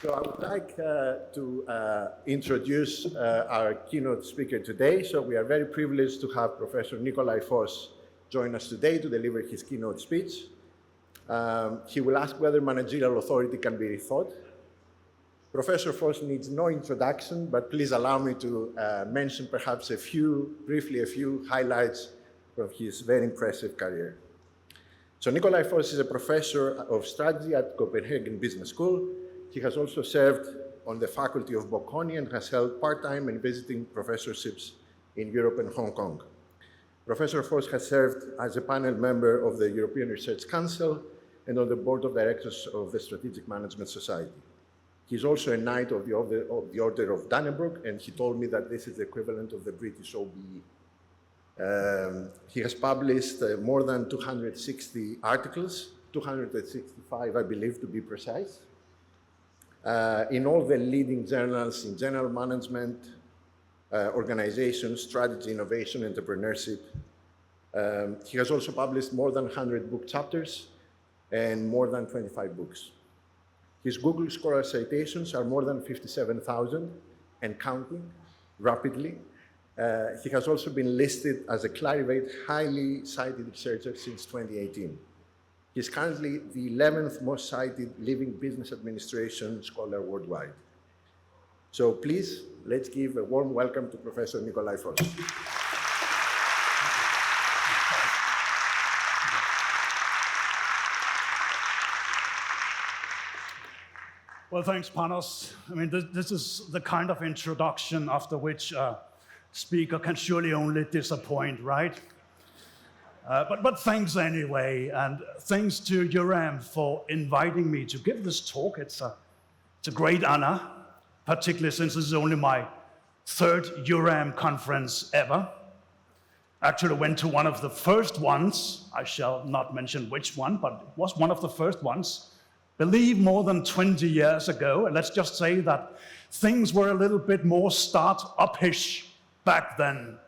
So I would like to introduce our keynote speaker today. So we are very privileged to have Professor Nicolai Foss join us today to deliver his keynote speech. He will ask whether managerial authority can be rethought. Professor Foss needs no introduction, but please allow me to mention perhaps briefly a few highlights of his very impressive career. So Nicolai Foss is a professor of strategy at Copenhagen Business School. He has also served on the faculty of Bocconi and has held part-time and visiting professorships in Europe and Hong Kong. Professor Foss has served as a panel member of the European Research Council and on the board of directors of the Strategic Management Society. He's also a Knight of the Order of Dannebrog, and he told me that this is the equivalent of the British OBE. He has published more than 260 articles, 265, I believe, to be precise, in all the leading journals in general management, organization, strategy, innovation, entrepreneurship. He has also published more than 100 book chapters and more than 25 books. His Google Scholar citations are more than 57,000 and counting rapidly. He has also been listed as a Clarivate highly cited researcher since 2018. He's currently the 11th most cited living business administration scholar worldwide. So please, let's give a warm welcome to Professor Nicolai Foss. Well, thanks, Panos. I mean, this is the kind of introduction after which a speaker can surely only disappoint, right? But thanks anyway, and thanks to EURAM for inviting me to give this talk. It's a great honor, particularly since this is only my third EURAM conference ever. Actually went to one of the first ones. I shall not mention which one, but it was one of the first ones. Believe more than 20 years ago, and let's just say that things were a little bit more start-up-ish back then.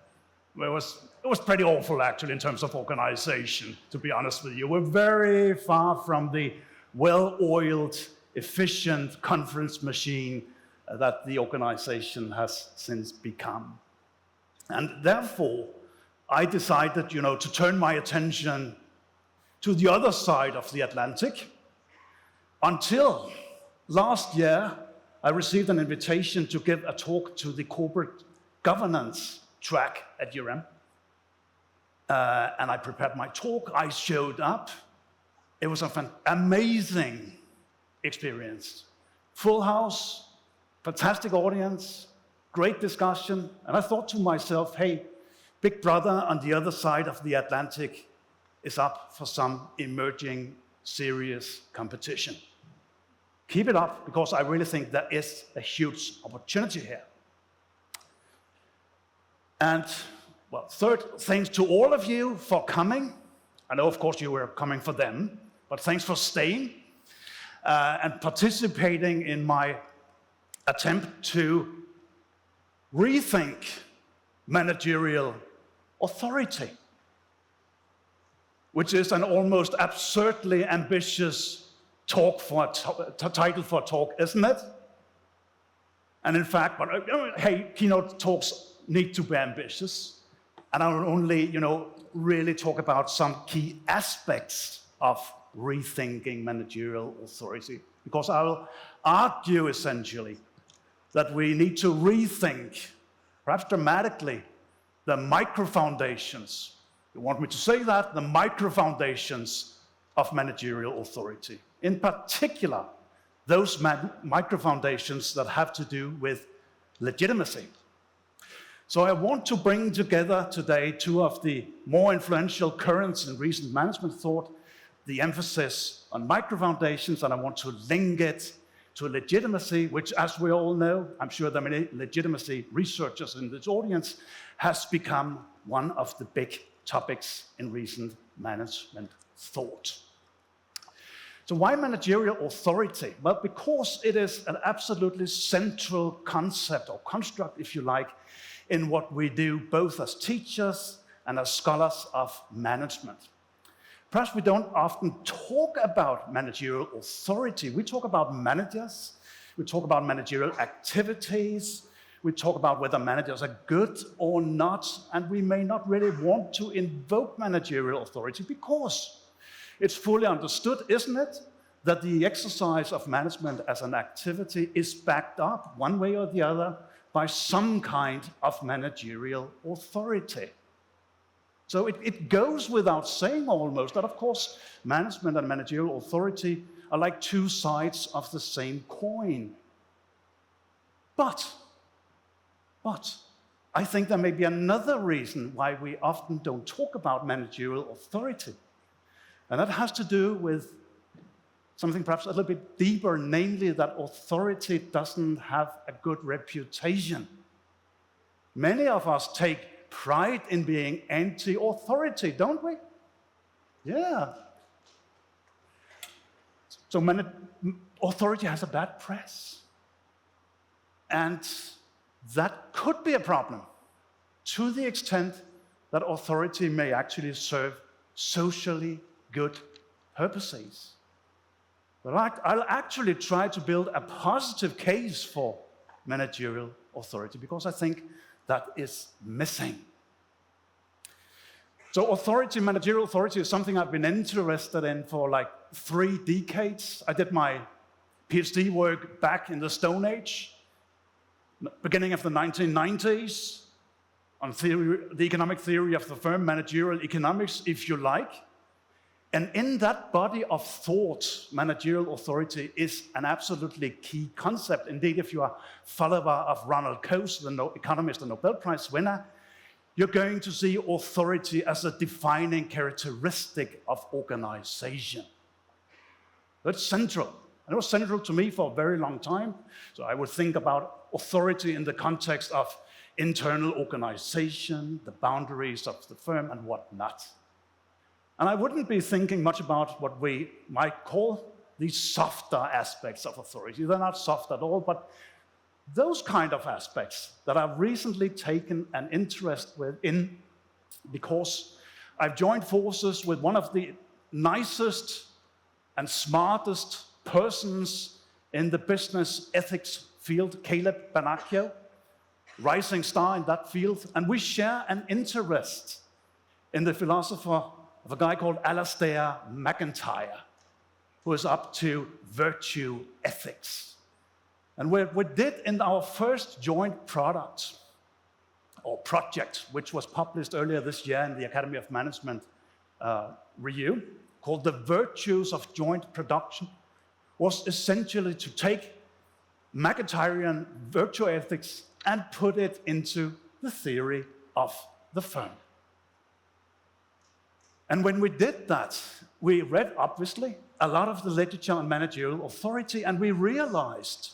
It was pretty awful, actually, in terms of organization, to be honest with you. We're very far from the well-oiled, efficient conference machine that the organization has since become. And therefore, I decided, to turn my attention to the other side of the Atlantic. Until last year, I received an invitation to give a talk to the corporate governance track at EURAM. And I prepared my talk, I showed up. It was an amazing experience. Full house, fantastic audience, great discussion. And I thought to myself, hey, Big Brother on the other side of the Atlantic is up for some emerging serious competition. Keep it up, because I really think there is a huge opportunity here. And well, third, thanks to all of you for coming. I know, of course, you were coming for them, but thanks for staying and participating in my attempt to rethink managerial authority, which is an almost absurdly ambitious title for a talk, isn't it? And in fact, hey, keynote talks need to be ambitious. And I will only, really talk about some key aspects of rethinking managerial authority, because I will argue essentially that we need to rethink, perhaps dramatically, the micro-foundations. You want me to say that? The micro-foundations of managerial authority. In particular, those micro-foundations that have to do with legitimacy. So I want to bring together today two of the more influential currents in recent management thought, the emphasis on micro-foundations, and I want to link it to legitimacy, which, as we all know, I'm sure there are many legitimacy researchers in this audience, has become one of the big topics in recent management thought. So why managerial authority? Well, because it is an absolutely central concept or construct, if you like, in what we do both as teachers and as scholars of management. Perhaps we don't often talk about managerial authority. We talk about managers, We talk about managerial activities. We talk about whether managers are good or not, and we may not really want to invoke managerial authority because it's fully understood, isn't it, that the exercise of management as an activity is backed up one way or the other by some kind of managerial authority. So it goes without saying almost that, of course, management and managerial authority are like two sides of the same coin. But I think there may be another reason why we often don't talk about managerial authority. And that has to do with something perhaps a little bit deeper, namely that authority doesn't have a good reputation. Many of us take pride in being anti-authority, don't we? Yeah. So authority has a bad press. And that could be a problem to the extent that authority may actually serve socially good purposes. But I'll actually try to build a positive case for managerial authority because I think that is missing. So managerial authority is something I've been interested in for like 3 decades. I did my PhD work back in the Stone Age, beginning of the 1990s, on the economic theory of the firm, managerial economics, if you like. And in that body of thought, managerial authority is an absolutely key concept. Indeed, if you are a follower of Ronald Coase, the economist and Nobel Prize winner, you're going to see authority as a defining characteristic of organization. That's central. And it was central to me for a very long time. So I would think about authority in the context of internal organization, the boundaries of the firm, and whatnot. And I wouldn't be thinking much about what we might call the softer aspects of authority. They're not soft at all, but those kind of aspects that I've recently taken an interest in because I've joined forces with one of the nicest and smartest persons in the business ethics field, Caleb Banacchio, rising star in that field, and we share an interest in the philosopher of a guy called Alasdair MacIntyre, who is up to virtue ethics. And we did in our first joint product, or project, which was published earlier this year in the Academy of Management review, called The Virtues of Joint Production, was essentially to take MacIntyrean virtue ethics and put it into the theory of the firm. And when we did that, we read, obviously, a lot of the literature on managerial authority, and we realized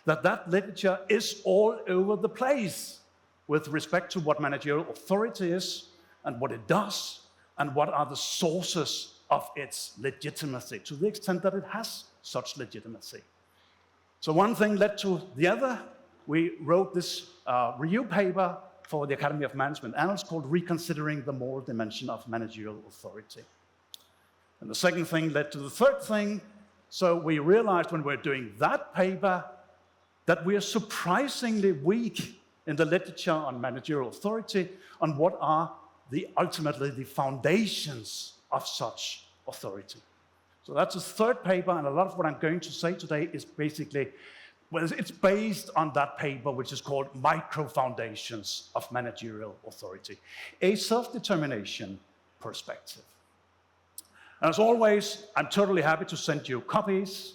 that that literature is all over the place with respect to what managerial authority is and what it does and what are the sources of its legitimacy, to the extent that it has such legitimacy. So one thing led to the other. We wrote this review paper for the Academy of Management Annals called Reconsidering the Moral Dimension of Managerial Authority. And the second thing led to the third thing. So we realized when we were doing that paper that we are surprisingly weak in the literature on managerial authority on what are ultimately the foundations of such authority. So that's the third paper, and a lot of what I'm going to say today is basically, well, it's based on that paper, which is called Micro-Foundations of Managerial Authority, a self-determination perspective. And as always, I'm totally happy to send you copies.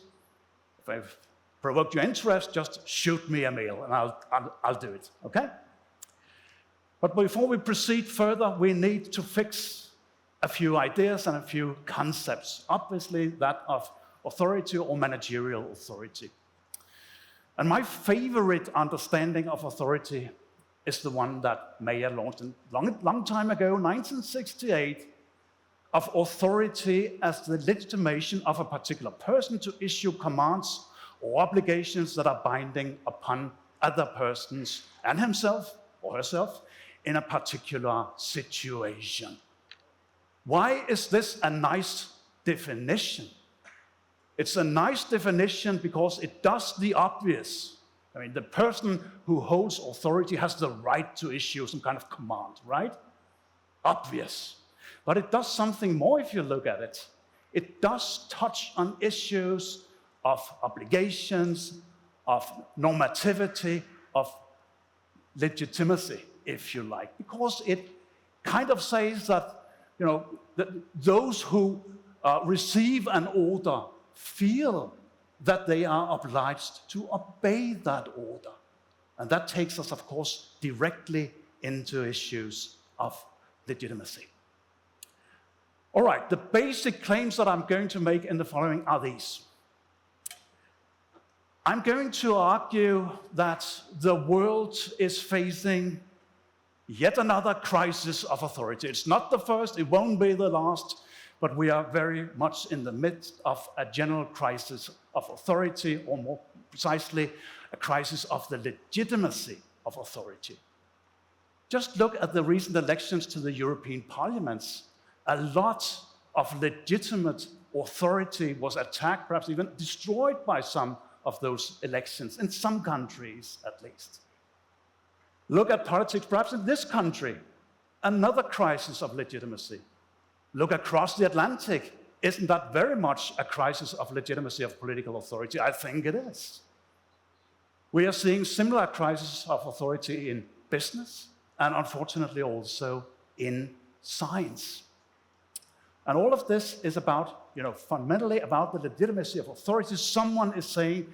If I've provoked your interest, just shoot me a mail, and I'll do it, okay? But before we proceed further, we need to fix a few ideas and a few concepts, obviously that of authority or managerial authority. And my favorite understanding of authority is the one that Mayer launched a long time ago, 1968, of authority as the legitimation of a particular person to issue commands or obligations that are binding upon other persons and himself or herself in a particular situation. Why is this a nice definition? It's a nice definition because it does the obvious. I mean, the person who holds authority has the right to issue some kind of command, right? Obvious. But it does something more if you look at it. It does touch on issues of obligations, of normativity, of legitimacy, if you like, because it kind of says that, that those who receive an order feel that they are obliged to obey that order. And that takes us, of course, directly into issues of legitimacy. All right, the basic claims that I'm going to make in the following are these. I'm going to argue that the world is facing yet another crisis of authority. It's not the first, it won't be the last, but we are very much in the midst of a general crisis of authority, or more precisely, a crisis of the legitimacy of authority. Just look at the recent elections to the European parliaments. A lot of legitimate authority was attacked, perhaps even destroyed by some of those elections, in some countries at least. Look at politics perhaps in this country, another crisis of legitimacy. Look across the Atlantic. Isn't that very much a crisis of legitimacy of political authority? I think it is. We are seeing similar crises of authority in business and unfortunately also in science. And all of this is about, fundamentally about the legitimacy of authority. Someone is saying,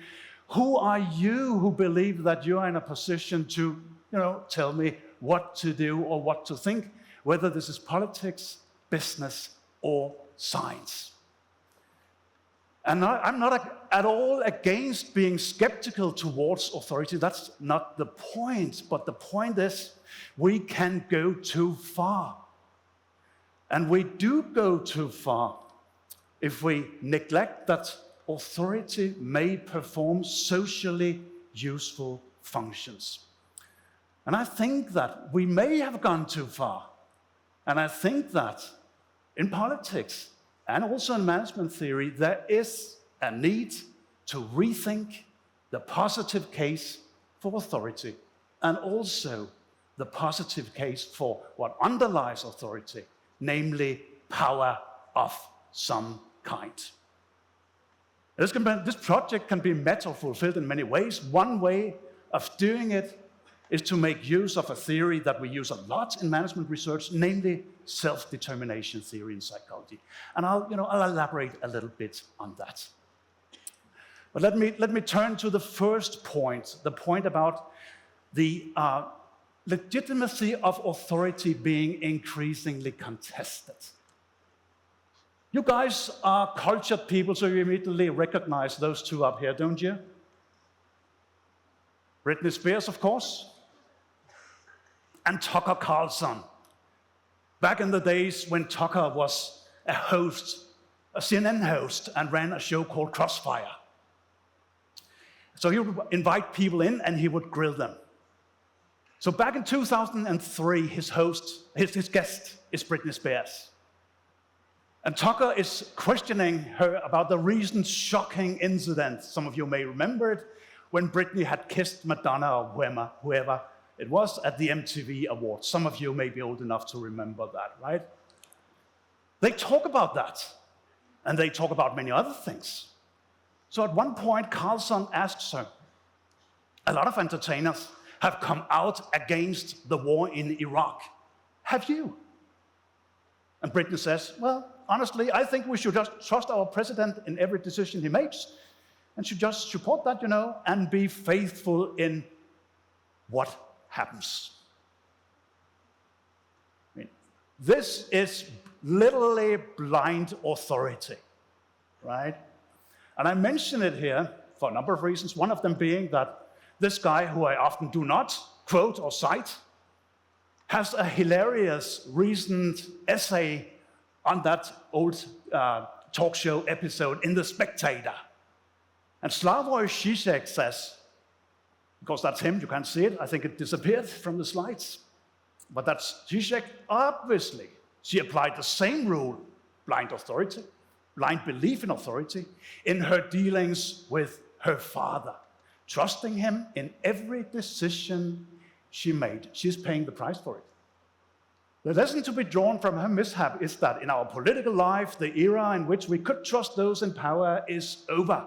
who are you who believe that you are in a position to, tell me what to do or what to think, whether this is politics, business, or science? And I'm not at all against being skeptical towards authority. That's not the point. But the point is, we can go too far. And we do go too far if we neglect that authority may perform socially useful functions. And I think that we may have gone too far. And I think that in politics and also in management theory, there is a need to rethink the positive case for authority and also the positive case for what underlies authority, namely power of some kind. This project can be met or fulfilled in many ways. One way of doing it is to make use of a theory that we use a lot in management research, namely self-determination theory in psychology. And I'll elaborate a little bit on that. But let me turn to the first point, the point about the legitimacy of authority being increasingly contested. You guys are cultured people, so you immediately recognize those two up here, don't you? Britney Spears, of course, and Tucker Carlson. Back in the days when Tucker was a host, a CNN host, and ran a show called Crossfire. So he would invite people in and he would grill them. So back in 2003, his guest is Britney Spears. And Tucker is questioning her about the recent shocking incident. Some of you may remember it, when Britney had kissed Madonna or whoever it was at the MTV Awards. Some of you may be old enough to remember that, right? They talk about that, and they talk about many other things. So at one point, Carlson asks her, a lot of entertainers have come out against the war in Iraq. Have you? And Britney says, well, honestly, I think we should just trust our president in every decision he makes, and should just support that, and be faithful in what happens. I mean, this is literally blind authority, right? And I mention it here for a number of reasons, one of them being that this guy, who I often do not quote or cite, has a hilarious recent essay on that old talk show episode in The Spectator. And Slavoj Žižek says, because that's him, you can't see it, I think it disappeared from the slides, but that's Žižek. Obviously, she applied the same rule, blind authority, blind belief in authority in her dealings with her father, trusting him in every decision she made. She's paying the price for it. The lesson to be drawn from her mishap is that in our political life, the era in which we could trust those in power is over.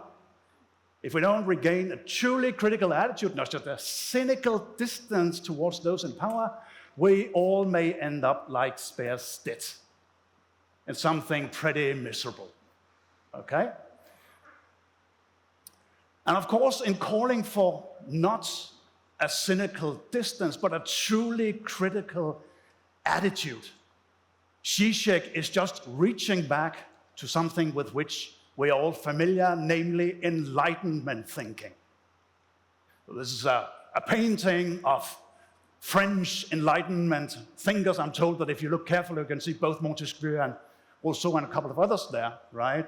If we don't regain a truly critical attitude, not just a cynical distance towards those in power, we all may end up like Spears did, in something pretty miserable. Okay? And of course, in calling for not a cynical distance, but a truly critical attitude, Zizek is just reaching back to something with which we are all familiar, namely Enlightenment thinking. So this is a painting of French Enlightenment thinkers. I'm told that if you look carefully, you can see both Montesquieu and Rousseau and a couple of others there, right?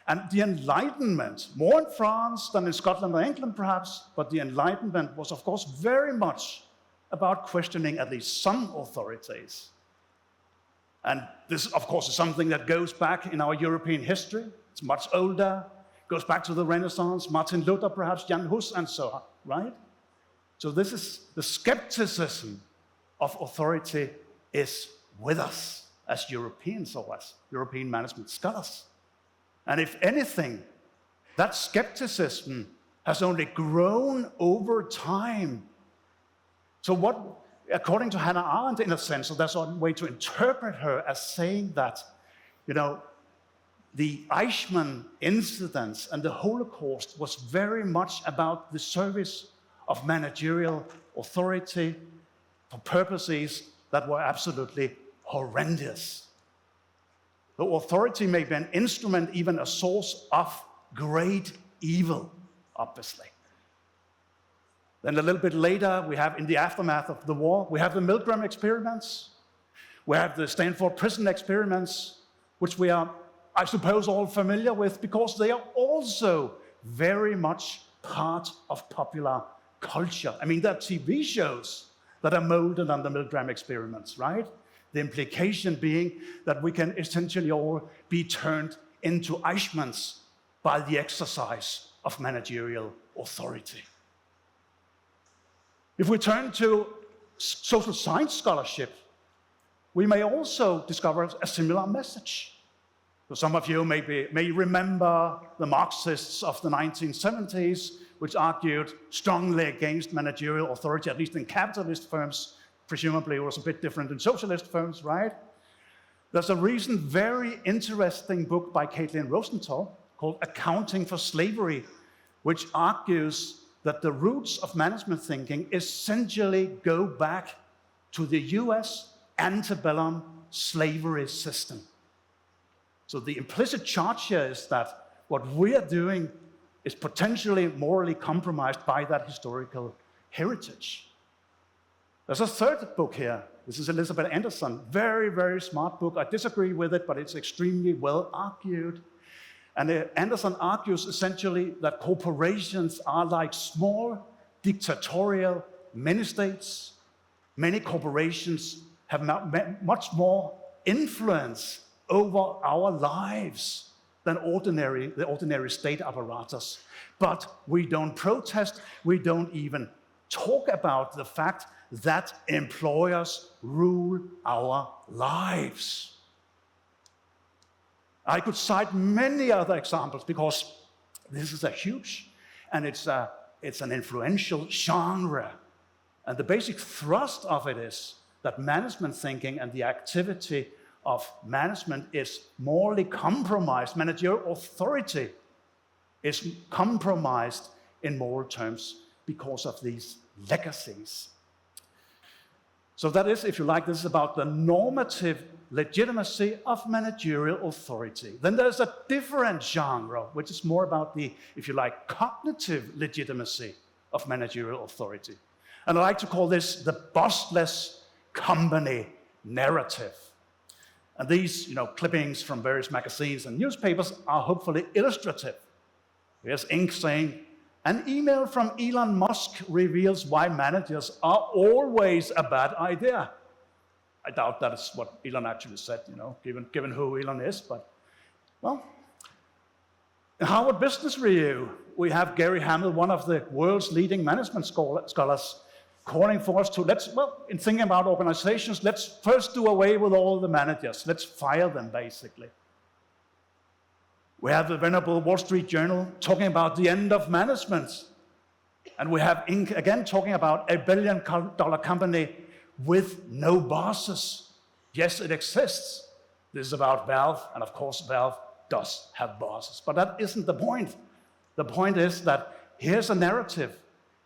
And the Enlightenment, more in France than in Scotland or England perhaps, but the Enlightenment was of course very much about questioning at least some authorities. And this, of course, is something that goes back in our European history. It's much older, goes back to the Renaissance, Martin Luther perhaps, Jan Hus, and so on, right? So this is the skepticism of authority is with us as Europeans or as European management scholars. And if anything, that skepticism has only grown over time. So what, according to Hannah Arendt, in a sense, so that's one way to interpret her as saying that, the Eichmann incidents and the Holocaust was very much about the service of managerial authority for purposes that were absolutely horrendous. The authority may be an instrument, even a source of great evil, obviously. Then a little bit later, we have, in the aftermath of the war, we have the Milgram experiments. We have the Stanford prison experiments, which we are, I suppose, all familiar with because they are also very much part of popular culture. I mean, there are TV shows that are molded on the Milgram experiments, right? The implication being that we can essentially all be turned into Eichmanns by the exercise of managerial authority. If we turn to social science scholarship, we may also discover a similar message. So some of you may remember the Marxists of the 1970s, which argued strongly against managerial authority, at least in capitalist firms. Presumably it was a bit different in socialist firms, right? There's a recent very interesting book by Caitlin Rosenthal called Accounting for Slavery, which argues that the roots of management thinking essentially go back to the US antebellum slavery system. So the implicit charge here is that what we are doing is potentially morally compromised by that historical heritage. There's a third book here. This is Elizabeth Anderson. Very, very smart book. I disagree with it, but it's extremely well argued. And Anderson argues essentially that corporations are like small, dictatorial mini-states. Many corporations have much more influence over our lives than the ordinary state apparatus. But we don't protest, we don't even talk about the fact that employers rule our lives. I could cite many other examples because this is a huge and it's an influential genre. And the basic thrust of it is that management thinking and the activity of management is morally compromised. Managerial authority is compromised in moral terms because of these legacies. So that is, if you like, this is about the normative legitimacy of managerial authority. Then there's a different genre, which is more about the, if you like, cognitive legitimacy of managerial authority. And I like to call this the bossless company narrative. And these, clippings from various magazines and newspapers are hopefully illustrative. Here's Inc. saying, an email from Elon Musk reveals why managers are always a bad idea. I doubt that is what Elon actually said, given who Elon is, but Well, in Harvard Business Review, we have Gary Hamel, one of the world's leading management scholars, calling for us to, in thinking about organizations, let's first do away with all the managers. Let's fire them, basically. We have the venerable Wall Street Journal talking about the end of management. And we have Inc. again talking about $1 billion company with no bosses. Yes, it exists. This is about Valve, and of course Valve does have bosses. But that isn't the point. The point is that here's a narrative.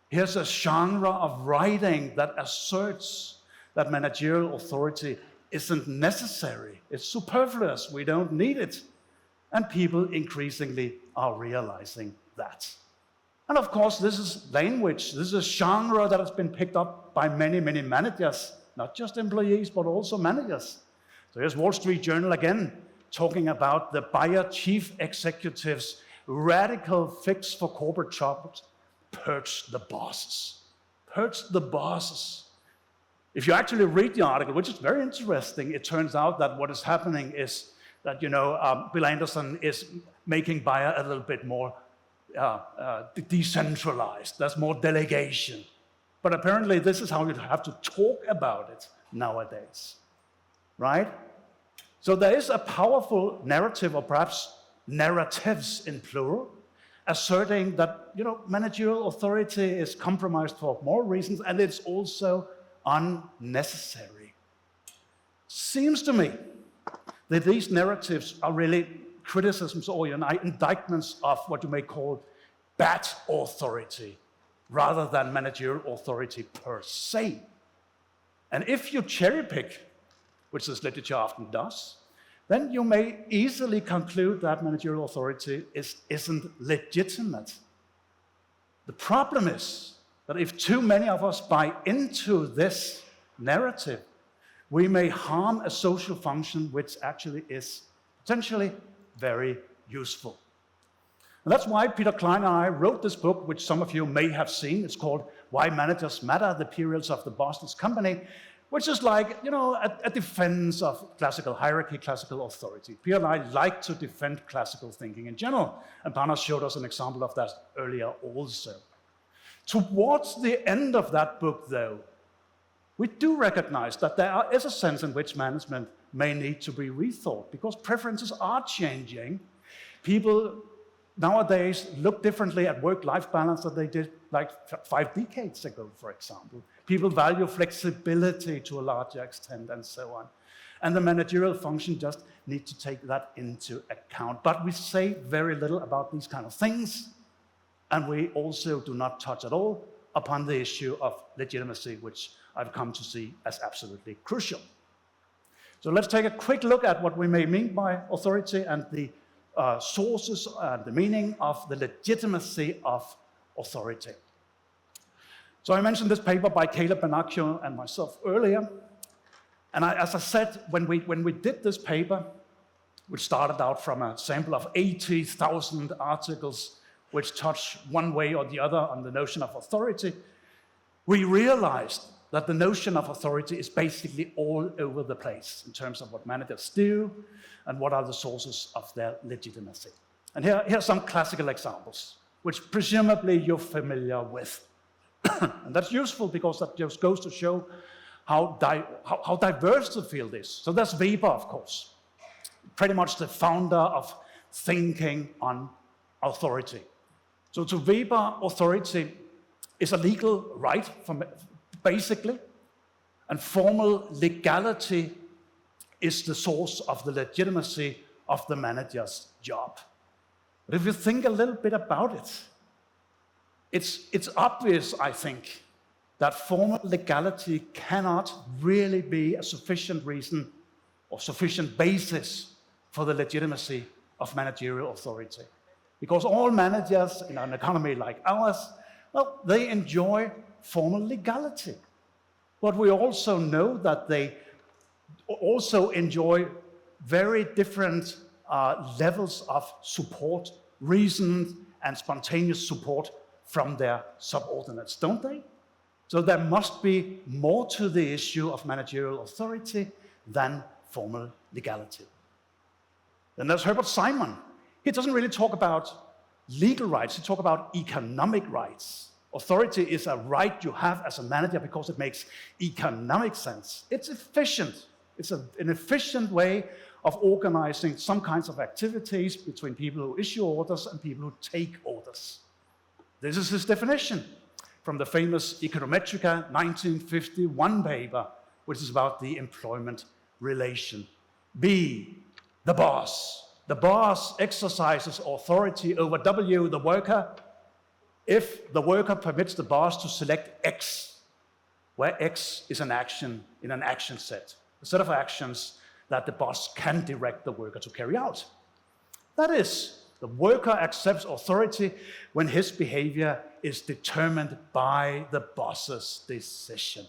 Here's a genre of writing that asserts that managerial authority isn't necessary. It's superfluous. We don't need it. And people increasingly are realizing that. And of course, this is language. This is a genre that has been picked up by many, many managers, not just employees, but also managers. So here's Wall Street Journal again, talking about the Bayer chief executive's radical fix for corporate jobs: purge the bosses. Purge the bosses. If you actually read the article, which is very interesting, it turns out that what is happening is that, Bill Anderson is making Bayer a little bit more decentralized. There's more delegation. But apparently this is how you have to talk about it nowadays, right? So there is a powerful narrative, or perhaps narratives in plural, asserting that managerial authority is compromised for more reasons, and it's also unnecessary. Seems to me that these narratives are really criticisms or indictments of what you may call bad authority, rather than managerial authority per se. And if you cherry pick, which this literature often does, then you may easily conclude that managerial authority isn't legitimate. The problem is that if too many of us buy into this narrative, we may harm a social function which actually is potentially very useful. And that's why Peter Klein and I wrote this book, which some of you may have seen. It's called Why Managers Matter, the Perils of the Boss's Company, which is like, a defense of classical hierarchy, classical authority. Peter and I like to defend classical thinking in general, and Panos showed us an example of that earlier also. Towards the end of that book, though, we do recognize that there is a sense in which management may need to be rethought, because preferences are changing. People nowadays look differently at work-life balance than they did like 5 decades ago, for example. People value flexibility to a larger extent and so on. And the managerial function just needs to take that into account. But we say very little about these kind of things, and we also do not touch at all upon the issue of legitimacy, which I've come to see as absolutely crucial. So let's take a quick look at what we may mean by authority and the sources and the meaning of the legitimacy of authority. So I mentioned this paper by Caleb Benacchio and myself earlier. And as I said, when we did this paper, which started out from a sample of 80,000 articles which touch one way or the other on the notion of authority, we realized that the notion of authority is basically all over the place in terms of what managers do and what are the sources of their legitimacy. And here are some classical examples, which presumably you're familiar with. And that's useful because that just goes to show how diverse the field is. So there's Weber, of course, pretty much the founder of thinking on authority. So to Weber, authority is a legal right, basically, and formal legality is the source of the legitimacy of the manager's job. But if you think a little bit about it, it's obvious, I think, that formal legality cannot really be a sufficient reason or sufficient basis for the legitimacy of managerial authority. Because all managers in an economy like ours, well, they enjoy formal legality. But we also know that they also enjoy very different levels of support, reasoned and spontaneous support from their subordinates, don't they? So there must be more to the issue of managerial authority than formal legality. Then there's Herbert Simon. He doesn't really talk about legal rights, he talks about economic rights. Authority is a right you have as a manager because it makes economic sense. It's efficient. It's an efficient way of organizing some kinds of activities between people who issue orders and people who take orders. This is his definition from the famous Econometrica 1951 paper, which is about the employment relation. B, the boss. The boss exercises authority over W, the worker, if the worker permits the boss to select X, where X is an action in an action set, a set of actions that the boss can direct the worker to carry out. That is, the worker accepts authority when his behavior is determined by the boss's decision.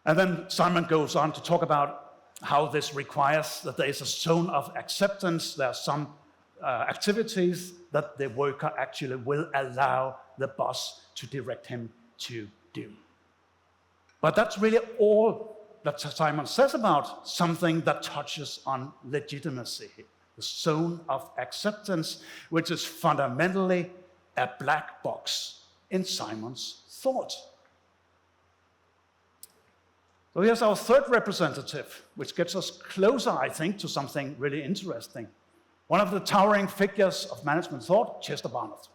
And then Simon goes on to talk about how this requires that there is a zone of acceptance. There are some activities that the worker actually will allow the boss to direct him to do. But that's really all that Simon says about something that touches on legitimacy, the zone of acceptance, which is fundamentally a black box in Simon's thought. So here's our third representative, which gets us closer, I think, to something really interesting. One of the towering figures of management thought, Chester Barnard.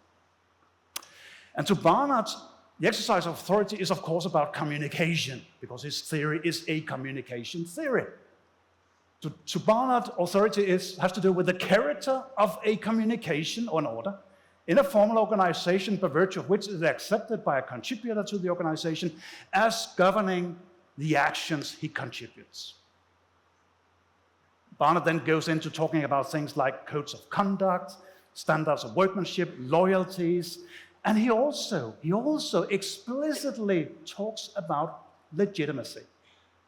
And to Barnard, the exercise of authority is, of course, about communication, because his theory is a communication theory. To Barnard, authority has to do with the character of a communication or an order in a formal organization, by virtue of which it is accepted by a contributor to the organization as governing the actions he contributes. Barnard then goes into talking about things like codes of conduct, standards of workmanship, loyalties, and he also explicitly talks about legitimacy.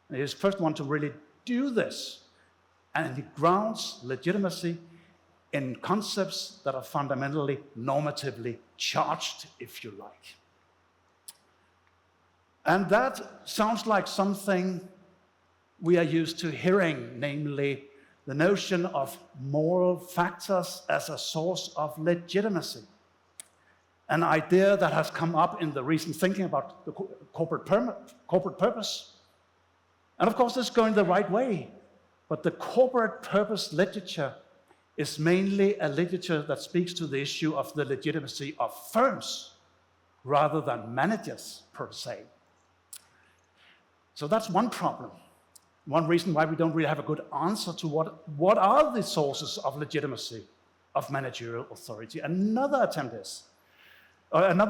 And he's the first one to really do this. And he grounds legitimacy in concepts that are fundamentally normatively charged, if you like. And that sounds like something we are used to hearing, namely the notion of moral factors as a source of legitimacy. An idea that has come up in the recent thinking about the corporate purpose. And of course, this is going the right way. But the corporate purpose literature is mainly a literature that speaks to the issue of the legitimacy of firms rather than managers per se. So that's one problem. One reason why we don't really have a good answer to what are the sources of legitimacy of managerial authority. Another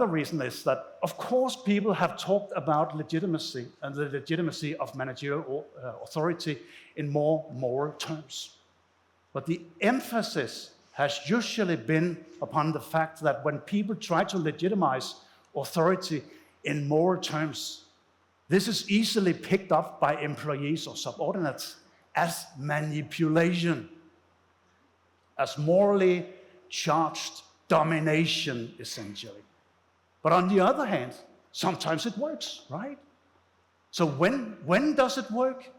reason is that, of course, people have talked about legitimacy and the legitimacy of managerial authority in more moral terms. But the emphasis has usually been upon the fact that when people try to legitimize authority in moral terms, this is easily picked up by employees or subordinates as manipulation, as morally charged domination, essentially. But on the other hand, sometimes it works, right? So when does it work?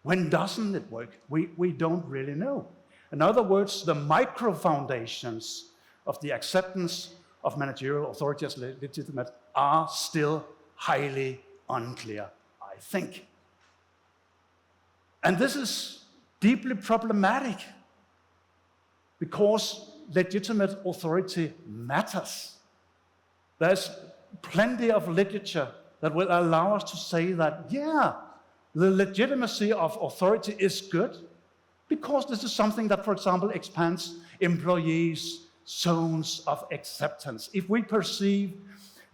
When doesn't it work? We don't really know. In other words, the micro-foundations of the acceptance of managerial authority as legitimate are still highly unclear, I think. And this is deeply problematic because legitimate authority matters. There's plenty of literature that will allow us to say that, yeah, the legitimacy of authority is good because this is something that, for example, expands employees' zones of acceptance. If we perceive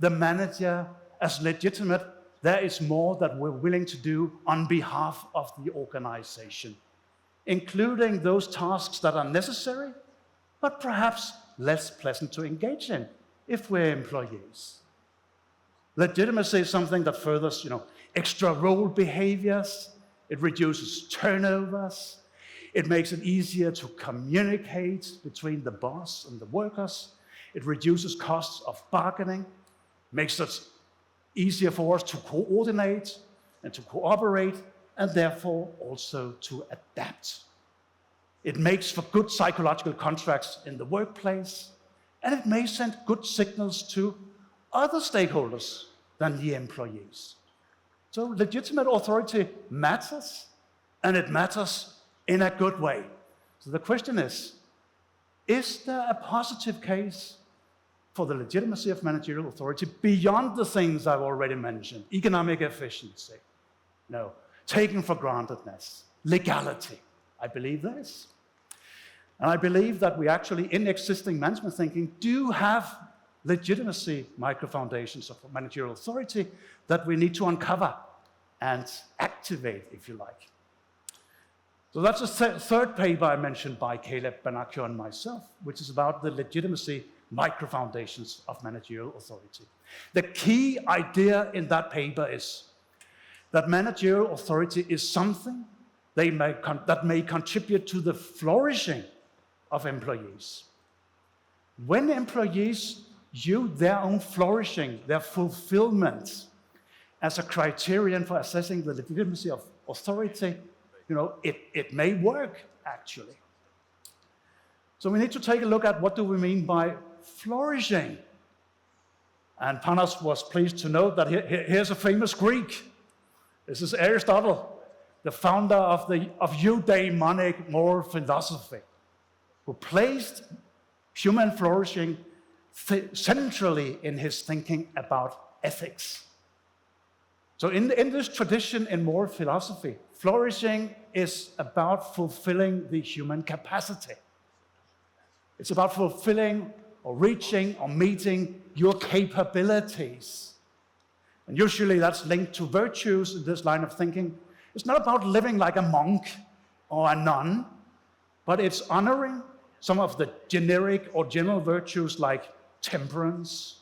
the manager as legitimate, there is more that we're willing to do on behalf of the organization, including those tasks that are necessary, but perhaps less pleasant to engage in if we're employees. Legitimacy is something that furthers, extra role behaviors. It reduces turnovers. It makes it easier to communicate between the boss and the workers. It reduces costs of bargaining, makes it easier for us to coordinate and to cooperate, and therefore also to adapt. It makes for good psychological contracts in the workplace, and it may send good signals to other stakeholders than the employees. So legitimate authority matters, and it matters in a good way. So the question is there a positive case for the legitimacy of managerial authority beyond the things I've already mentioned? Economic efficiency, no. Taking for grantedness, legality. I believe this. And I believe that we actually, in existing management thinking, do have legitimacy micro-foundations of managerial authority that we need to uncover and activate, if you like. So that's the third paper I mentioned by Caleb Banacchio and myself, which is about the legitimacy micro-foundations of managerial authority. The key idea in that paper is that managerial authority is something that may contribute to the flourishing of employees. When employees use their own flourishing, their fulfillment, as a criterion for assessing the legitimacy of authority, it may work, actually. So we need to take a look at what do we mean by flourishing. And Panos was pleased to note that here's a famous Greek. This is Aristotle, the founder of eudaimonic moral philosophy, who placed human flourishing centrally in his thinking about ethics. So in this tradition in moral philosophy, flourishing is about fulfilling the human capacity. It's about fulfilling or reaching or meeting your capabilities. And usually that's linked to virtues in this line of thinking. It's not about living like a monk or a nun, but it's honoring some of the generic or general virtues like temperance,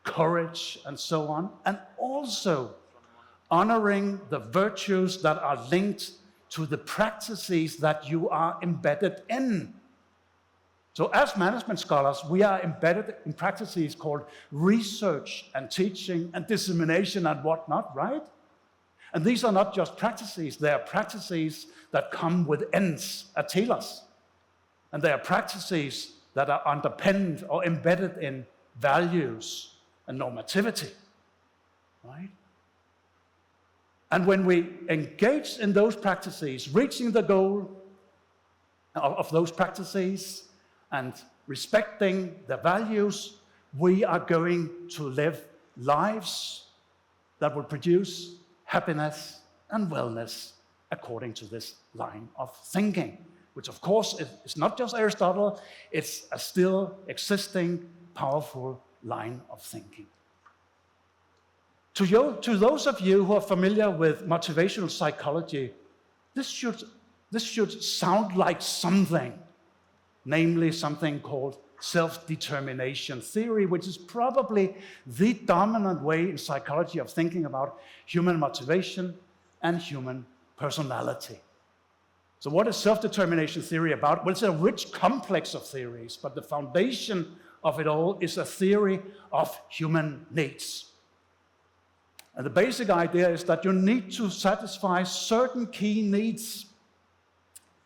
courage, and so on, and also honoring the virtues that are linked to the practices that you are embedded in. So as management scholars, we are embedded in practices called research and teaching and dissemination and whatnot, right? And these are not just practices, they are practices that come with ends, atelas. And they are practices that are underpinned or embedded in values and normativity, right? And when we engage in those practices, reaching the goal of those practices and respecting the values, we are going to live lives that will produce happiness and wellness according to this line of thinking, which of course is not just Aristotle, it's a still existing, powerful line of thinking. To those of you who are familiar with motivational psychology, this should sound like something, namely something called self-determination theory, which is probably the dominant way in psychology of thinking about human motivation and human personality. So what is self-determination theory about? Well, it's a rich complex of theories, but the foundation of it all is a theory of human needs. And the basic idea is that you need to satisfy certain key needs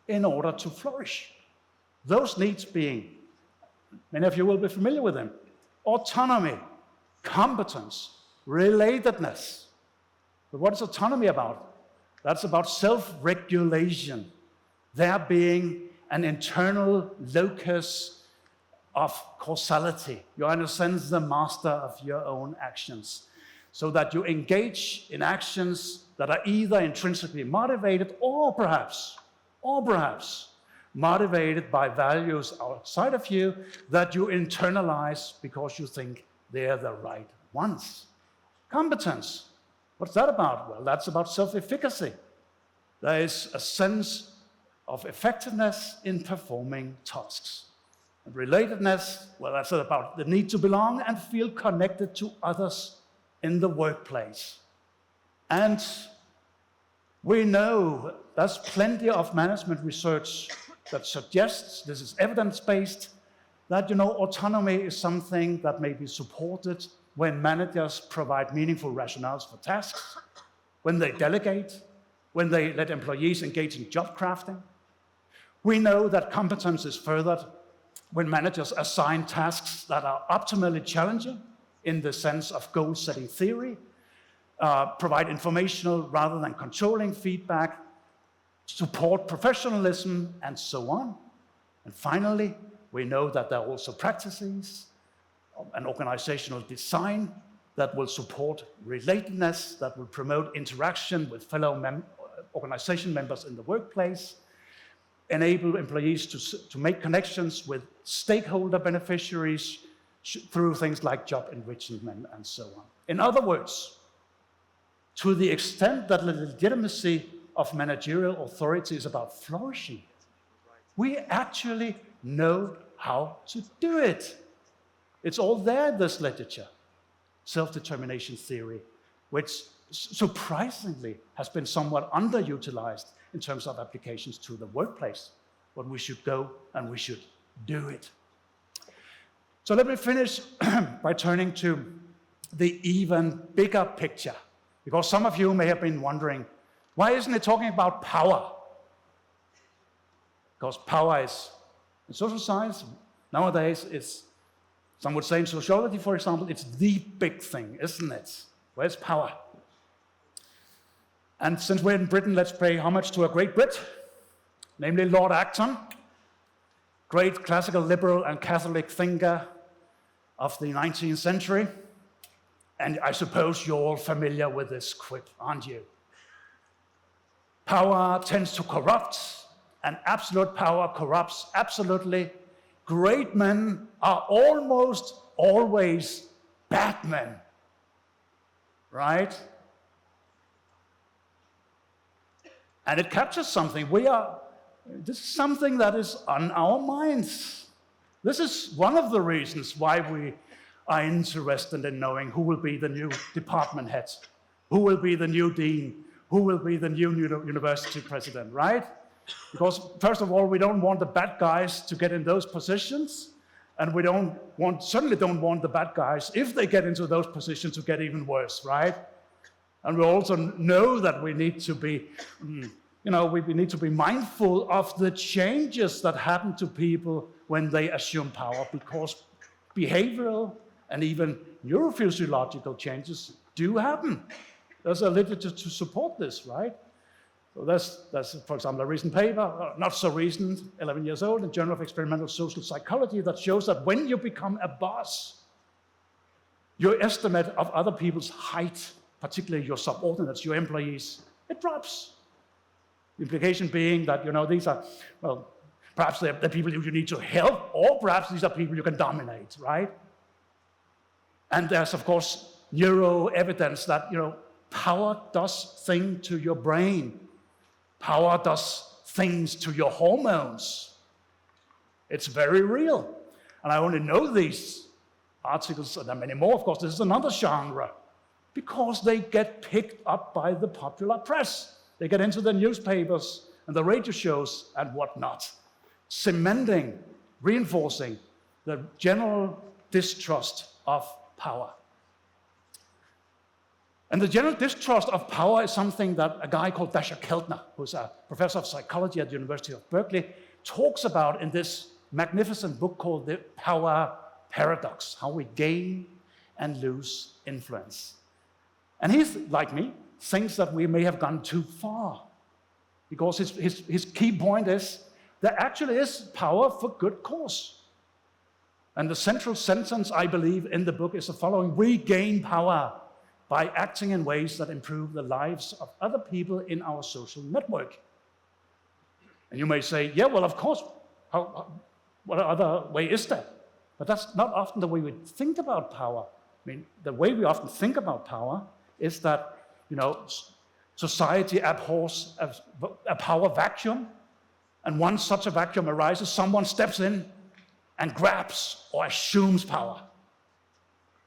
in order to flourish. Those needs being, many of you will be familiar with them, autonomy, competence, relatedness. But what is autonomy about? That's about self-regulation, there being an internal locus of causality. You're in a sense the master of your own actions, so that you engage in actions that are either intrinsically motivated or perhaps motivated by values outside of you that you internalize because you think they're the right ones. Competence, what's that about? Well, that's about self-efficacy. There is a sense of effectiveness in performing tasks. And relatedness, well, that's about the need to belong and feel connected to others in the workplace. And we know there's plenty of management research that suggests, this is evidence-based, that autonomy is something that may be supported when managers provide meaningful rationales for tasks, when they delegate, when they let employees engage in job crafting, We know that competence is furthered when managers assign tasks that are optimally challenging in the sense of goal-setting theory, provide informational rather than controlling feedback, support professionalism, and so on. And finally, we know that there are also practices and organizational design that will support relatedness, that will promote interaction with fellow organization members in the workplace, enable employees to make connections with stakeholder beneficiaries through things like job enrichment and so on. In other words, to the extent that the legitimacy of managerial authority is about flourishing, we actually know how to do it. It's all there, this literature. Self-determination theory, which surprisingly has been somewhat underutilized in terms of applications to the workplace. But we should go and we should do it. So let me finish by turning to the even bigger picture, because some of you may have been wondering, why isn't it talking about power? Because power is, in social science, nowadays, some would say in sociology, for example, it's the big thing, isn't it? Where's power? And since we're in Britain, let's pay homage to a great Brit, namely Lord Acton, great classical liberal and Catholic thinker of the 19th century. And I suppose you're all familiar with this quip, aren't you? Power tends to corrupt, and absolute power corrupts absolutely. Great men are almost always bad men, right? And it captures something. This is something that is on our minds. This is one of the reasons why we are interested in knowing who will be the new department head, who will be the new dean, who will be the new university president, right? Because first of all, we don't want the bad guys to get in those positions, and we certainly don't want the bad guys, if they get into those positions, to get even worse, right? And we also know that we need to be, we need to be mindful of the changes that happen to people when they assume power, because behavioral and even neurophysiological changes do happen. There's a literature to support this, right? So that's, for example, a recent paper, not so recent, 11 years old, in Journal of Experimental Social Psychology, that shows that when you become a boss, your estimate of other people's height, particularly your subordinates, your employees, it drops. The implication being that, these are, well, perhaps they're the people you need to help, or perhaps these are people you can dominate, right? And there's, of course, neuro evidence that, power does things to your brain. Power does things to your hormones. It's very real. And I only know these articles, and there are many more, of course. This is another genre, because they get picked up by the popular press. They get into the newspapers and the radio shows and whatnot, cementing, reinforcing the general distrust of power. And the general distrust of power is something that a guy called Dasha Keltner, who's a professor of psychology at the University of Berkeley, talks about in this magnificent book called The Power Paradox, how we gain and lose influence. And he's, like me, thinks that we may have gone too far, because his key point is there actually is power for good cause. And the central sentence, I believe, in the book is the following: we gain power by acting in ways that improve the lives of other people in our social network. And you may say, yeah, well, of course, what other way is there? But that's not often the way we think about power. I mean, the way we often think about power is that, society abhors a power vacuum, and once such a vacuum arises, someone steps in and grabs or assumes power,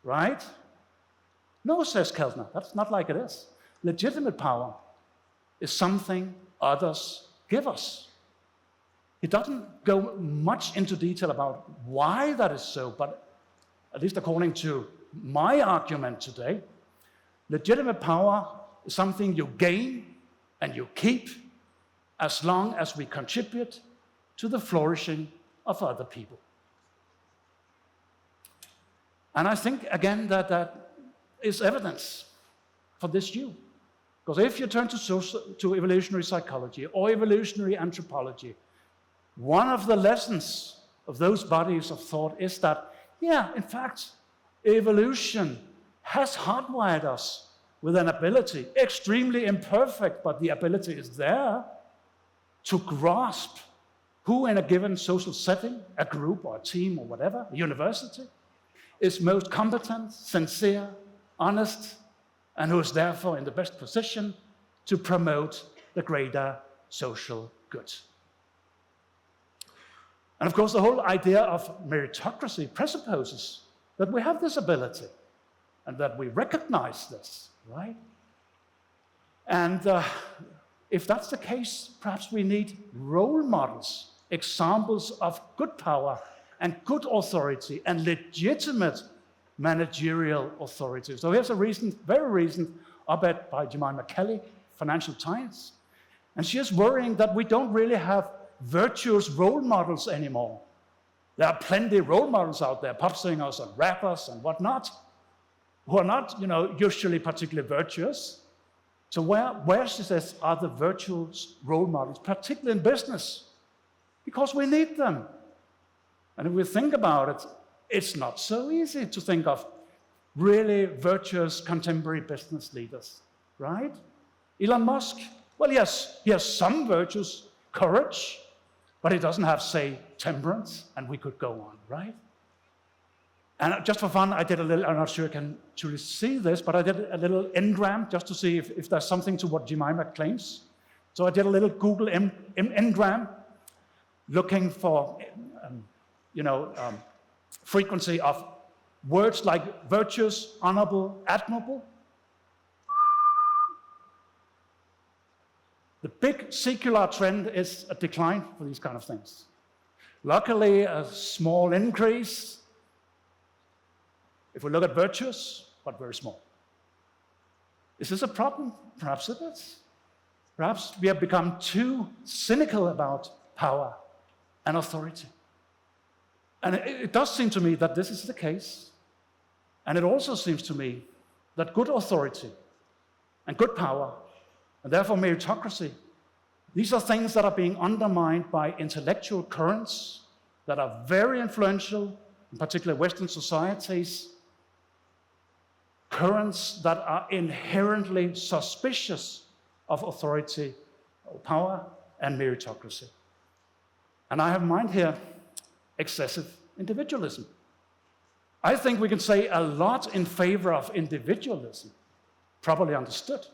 right? No, says Keltner, that's not like it is. Legitimate power is something others give us. He doesn't go much into detail about why that is so, but at least according to my argument today, legitimate power is something you gain and you keep as long as we contribute to the flourishing of other people. And I think, again, that is evidence for this view. Because if you turn to evolutionary psychology or evolutionary anthropology, one of the lessons of those bodies of thought is that, yeah, in fact, evolution has hardwired us with an ability, extremely imperfect, but the ability is there, to grasp who in a given social setting, a group or a team or whatever, a university, is most competent, sincere, honest, and who is therefore in the best position to promote the greater social good. And of course, the whole idea of meritocracy presupposes that we have this ability and that we recognize this, right? And if that's the case, perhaps we need role models, examples of good power and good authority and legitimate managerial authority. So here's a very recent op-ed by Jemima Kelly, Financial Times. And she is worrying that we don't really have virtuous role models anymore. There are plenty of role models out there, pop singers and rappers and whatnot, who are not, usually particularly virtuous. So where, she says, are the virtuous role models, particularly in business? Because we need them. And if we think about it, it's not so easy to think of really virtuous contemporary business leaders, right? Elon Musk, well, yes, he has some virtues, courage, but he doesn't have, say, temperance, and we could go on, right? And just for fun, I did a little, I'm not sure you can truly see this, but I did a little engram just to see if there's something to what Jemima claims. So I did a little Google engram looking for, frequency of words like virtuous, honorable, admirable. The big secular trend is a decline for these kind of things. Luckily, a small increase, if we look at virtuous, but very small. Is this a problem? Perhaps it is. Perhaps we have become too cynical about power and authority. And it does seem to me that this is the case. And it also seems to me that good authority and good power, and therefore meritocracy, these are things that are being undermined by intellectual currents that are very influential, in particular Western societies, currents that are inherently suspicious of authority, power, and meritocracy. And I have in mind here excessive individualism. I think we can say a lot in favor of individualism, properly understood.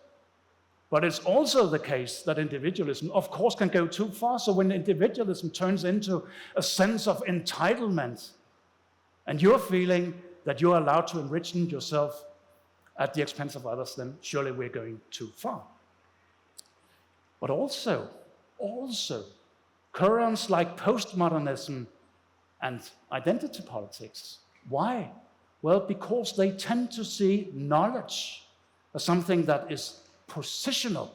But it's also the case that individualism, of course, can go too far. So when individualism turns into a sense of entitlement, and you're feeling that you're allowed to enrich yourself at the expense of others, then surely we're going too far. But also, currents like postmodernism and identity politics. Why? Well, because they tend to see knowledge as something that is positional.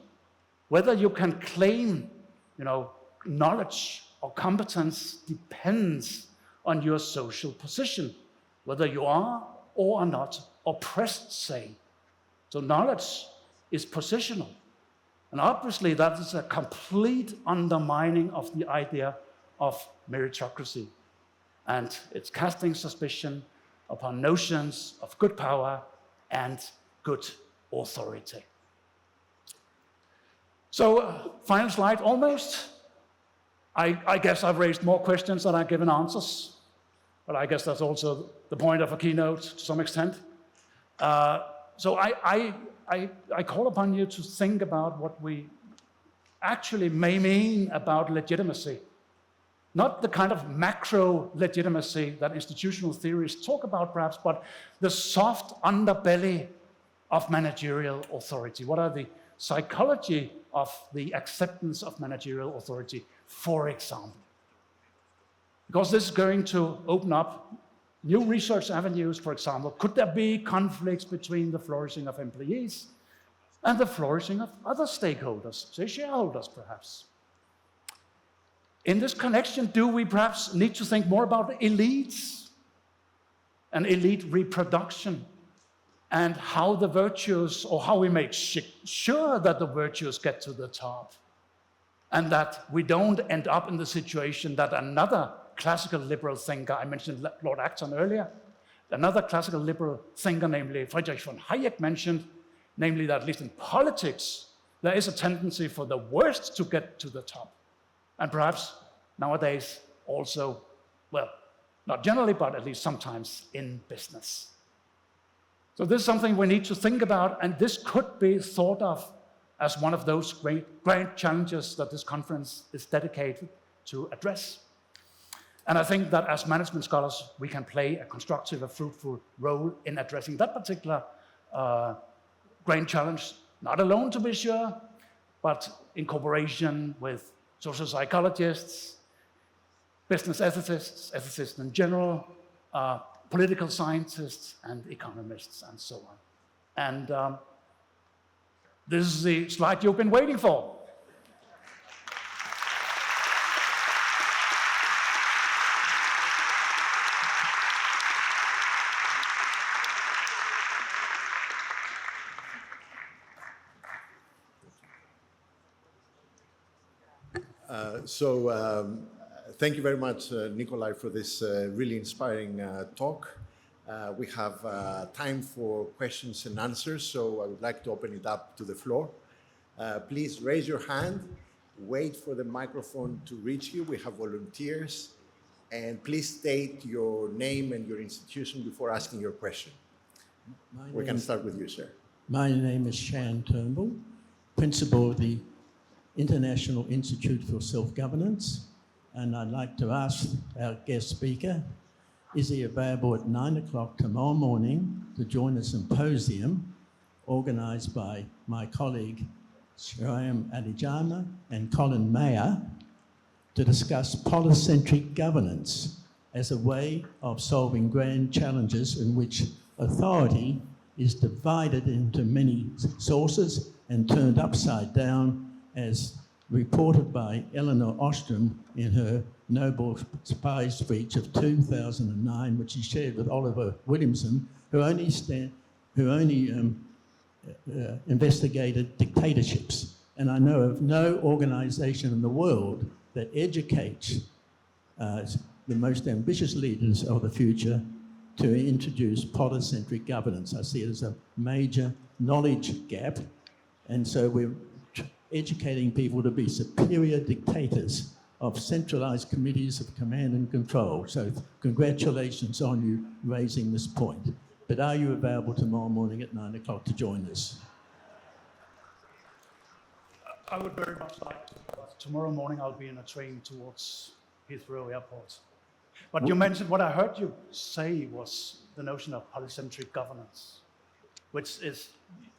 Whether you can claim, knowledge or competence depends on your social position, whether you are or are not oppressed, say. So knowledge is positional. And obviously that is a complete undermining of the idea of meritocracy. And it's casting suspicion upon notions of good power and good authority. So, final slide almost. I guess I've raised more questions than I've given answers, but I guess that's also the point of a keynote to some extent. So I call upon you to think about what we actually may mean about legitimacy. Not the kind of macro legitimacy that institutional theories talk about, perhaps, but the soft underbelly of managerial authority. What are the psychology of the acceptance of managerial authority, for example? Because this is going to open up new research avenues, for example. Could there be conflicts between the flourishing of employees and the flourishing of other stakeholders, say shareholders, perhaps? In this connection, do we perhaps need to think more about elites and elite reproduction and how the virtues, or how we make sure that the virtues get to the top and that we don't end up in the situation that another classical liberal thinker, I mentioned Lord Acton earlier, another classical liberal thinker, namely Friedrich von Hayek, mentioned, namely that at least in politics, there is a tendency for the worst to get to the top. And perhaps nowadays also, well, not generally, but at least sometimes in business. So this is something we need to think about, and this could be thought of as one of those great challenges that this conference is dedicated to address. And I think that as management scholars, we can play a constructive, a fruitful role in addressing that particular grand challenge, not alone to be sure, but in cooperation with social psychologists, business ethicists in general, political scientists and economists and so on. And this is the slide you've been waiting for. Thank you very much, Nicolai, for this really inspiring talk. We have time for questions and answers, so I would like to open it up to the floor. Please raise your hand, wait for the microphone to reach you. We have volunteers, and please state your name and your institution before asking your question. We can start with you, sir. My name is Shan Turnbull, principal of the International Institute for Self-Governance, and I'd like to ask our guest speaker, is he available at 9 o'clock tomorrow morning to join a symposium organised by my colleague Shreyam Adijana and Colin Mayer to discuss polycentric governance as a way of solving grand challenges in which authority is divided into many sources and turned upside down, as reported by Elinor Ostrom in her Nobel Prize speech of 2009, which she shared with Oliver Williamson, who only investigated dictatorships. And I know of no organization in the world that educates the most ambitious leaders of the future to introduce polycentric governance. I see it as a major knowledge gap, and so we're educating people to be superior dictators of centralized committees of command and control. So congratulations on you raising this point. But are you available tomorrow morning at 9 o'clock to join us? I would very much like to, but tomorrow morning I'll be in a train towards Heathrow Airport. But you mentioned, what I heard you say was the notion of polycentric governance, which is,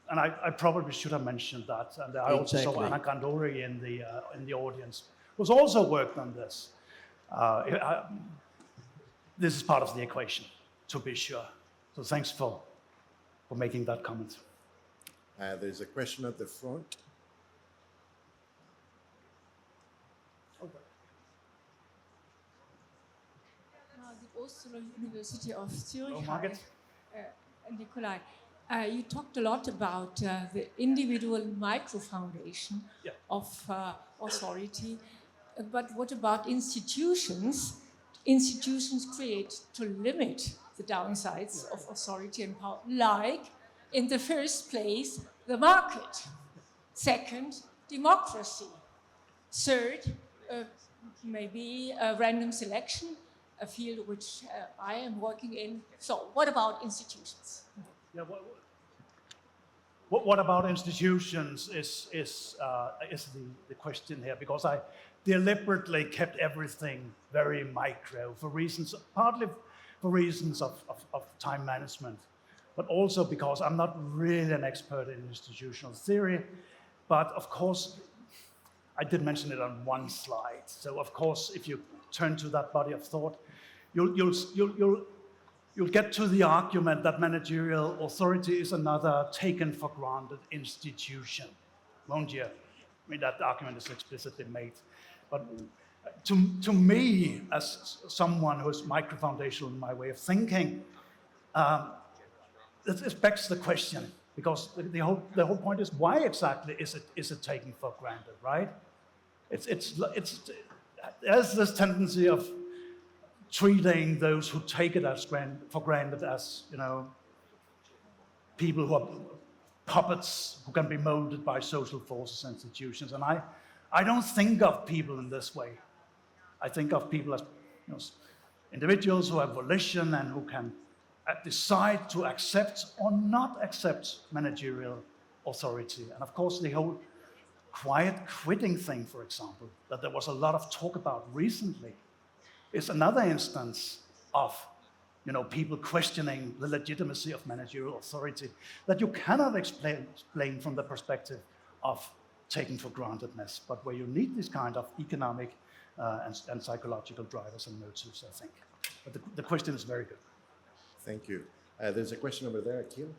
and I probably should have mentioned that, and I also saw Anna Gandori in the audience, who's also worked on this. This is part of the equation, to be sure. So thanks for making that comment. There's a question at the front. The Oslo University of Zurich. Oh, Margaret. Nicolai, you talked a lot about the individual micro-foundation of authority, but what about institutions? Institutions create to limit the downsides of authority and power, like, in the first place, the market. Second, democracy. Third, maybe a random selection, a field which I am working in. So what about institutions? Yeah, what about institutions is the question here, because I deliberately kept everything very micro for reasons, partly for reasons of time management, but also because I'm not really an expert in institutional theory. But of course, I did mention it on one slide. So of course, if you turn to that body of thought, you'll get to the argument that managerial authority is another taken for granted institution, won't you? I mean, that argument is explicitly made. But to me, as someone who is micro-foundational in my way of thinking, it begs the question, because the whole point is, why exactly is it taken for granted, right? There's this tendency of treating those who take it for granted as, people who are puppets who can be molded by social forces and institutions. And I don't think of people in this way. I think of people as individuals who have volition and who can decide to accept or not accept managerial authority. And of course, the whole quiet quitting thing, for example, that there was a lot of talk about recently, is another instance of people questioning the legitimacy of managerial authority that you cannot explain from the perspective of taken for grantedness, but where you need this kind of economic and psychological drivers and motives, I think. But the question is very good. Thank you. There's a question over there, Akhil.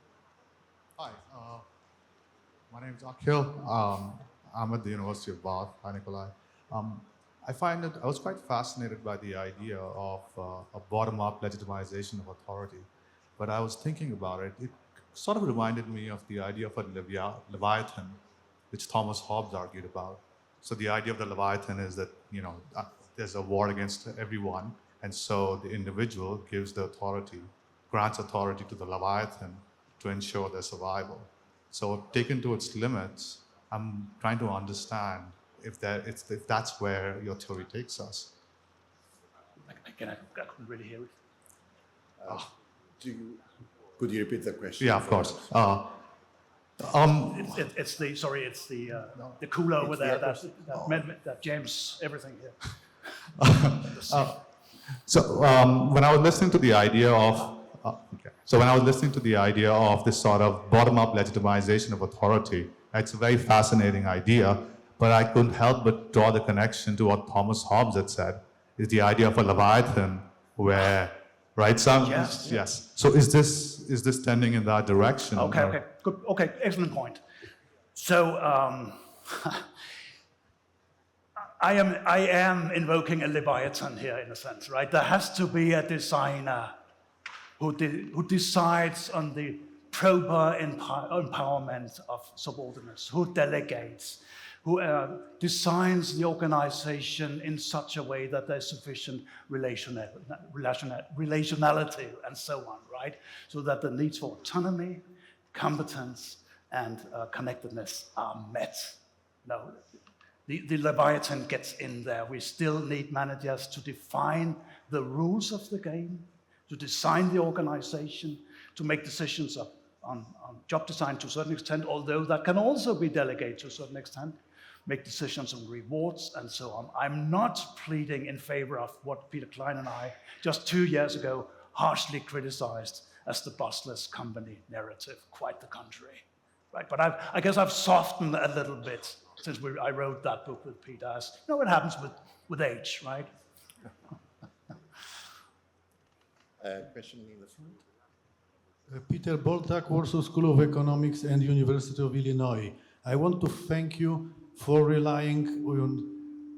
Hi, my name is Akhil. I'm at the University of Bath. Hi, Nicolai. I was quite fascinated by the idea of a bottom-up legitimization of authority. But I was thinking about it. It sort of reminded me of the idea of a Leviathan, which Thomas Hobbes argued about. So the idea of the Leviathan is that, there's a war against everyone. And so the individual grants authority to the Leviathan to ensure their survival. So taken to its limits, I'm trying to understand if that's where your theory takes us. I couldn't really hear it. Could you repeat the question? Yeah, of course. It's the cooler over there that jams everything here. So when I was listening to the idea of this sort of bottom-up legitimization of authority, it's a very fascinating idea, but I couldn't help but draw the connection to what Thomas Hobbes had said, is the idea of a Leviathan where, right? Yes. So is this tending in that direction? Okay, good. Okay, excellent point. So I am invoking a Leviathan here in a sense, right? There has to be a designer who decides on the proper empowerment of subordinates, who delegates, who designs the organization in such a way that there's sufficient relationality and so on, right? So that the needs for autonomy, competence, and connectedness are met. No, the Leviathan gets in there. We still need managers to define the rules of the game, to design the organization, to make decisions on job design to a certain extent, although that can also be delegated to a certain extent, make decisions on rewards and so on. I'm not pleading in favor of what Peter Klein and I, just 2 years ago, harshly criticized as the bossless company narrative, quite the contrary. Right? But I guess I've softened a little bit since I wrote that book with Peter, as what happens with age, right? Question in the front. Peter Boltak, Warsaw School of Economics and University of Illinois. I want to thank you for relying